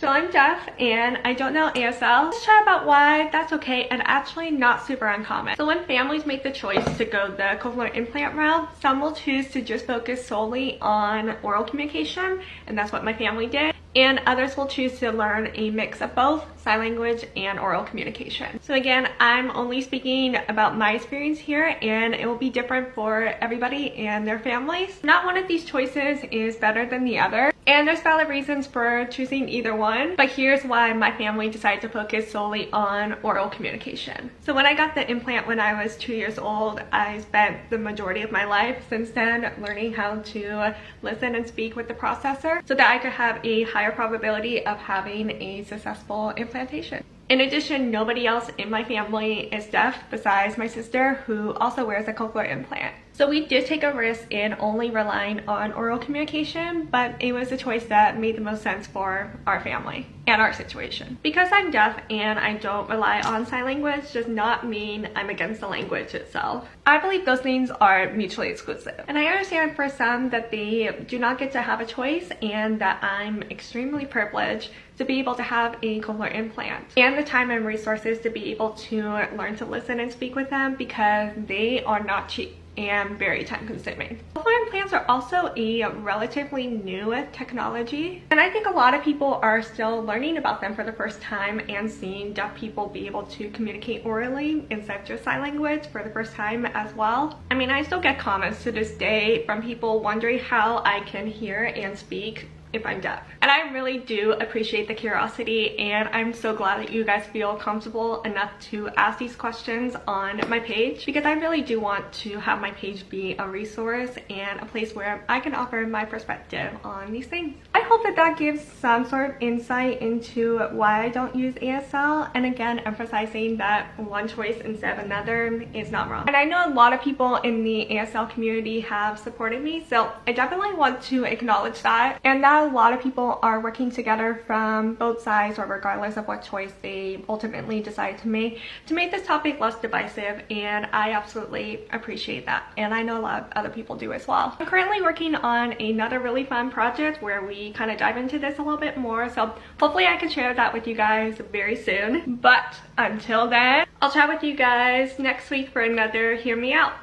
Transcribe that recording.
So I'm deaf and I don't know ASL. Let's chat about why that's okay and actually not super uncommon. So when families make the choice to go the cochlear implant route, some will choose to just focus solely on oral communication, and that's what my family did. And others will choose to learn a mix of both sign language and oral communication. So again, I'm only speaking about my experience here, and it will be different for everybody and their families. Not one of these choices is better than the other, and there's valid reasons for choosing either one, but here's why my family decided to focus solely on oral communication. So when I got the implant when I was 2 years old, I spent the majority of my life since then learning how to listen and speak with the processor so that I could have a higher probability of having a successful implantation. In addition, nobody else in my family is deaf besides my sister, who also wears a cochlear implant. So we did take a risk in only relying on oral communication, but it was a choice that made the most sense for our family and our situation. Because I'm deaf and I don't rely on sign language does not mean I'm against the language itself. I believe those things are mutually exclusive. And I understand for some that they do not get to have a choice, and that I'm extremely privileged to be able to have a cochlear implant and the time and resources to be able to learn to listen and speak with them, because they are not cheap and very time consuming. Cochlear implants are also a relatively new technology, and I think a lot of people are still learning about them for the first time and seeing deaf people be able to communicate orally instead of just sign language for the first time as well. I mean, I still get comments to this day from people wondering how I can hear and speak if I'm deaf. And I really do appreciate the curiosity, and I'm so glad that you guys feel comfortable enough to ask these questions on my page, because I really do want to have my page be a resource and a place where I can offer my perspective on these things. I hope that that gives some sort of insight into why I don't use ASL, and again emphasizing that one choice instead of another is not wrong. And I know a lot of people in the ASL community have supported me, so I definitely want to acknowledge that, and that a lot of people are working together from both sides, or regardless of what choice they ultimately decide to make this topic less divisive, and I absolutely appreciate that, and I know a lot of other people do as well. I'm currently working on another really fun project where we kind of dive into this a little bit more, so hopefully I can share that with you guys very soon. But until then, I'll chat with you guys next week for another Hear Me Out.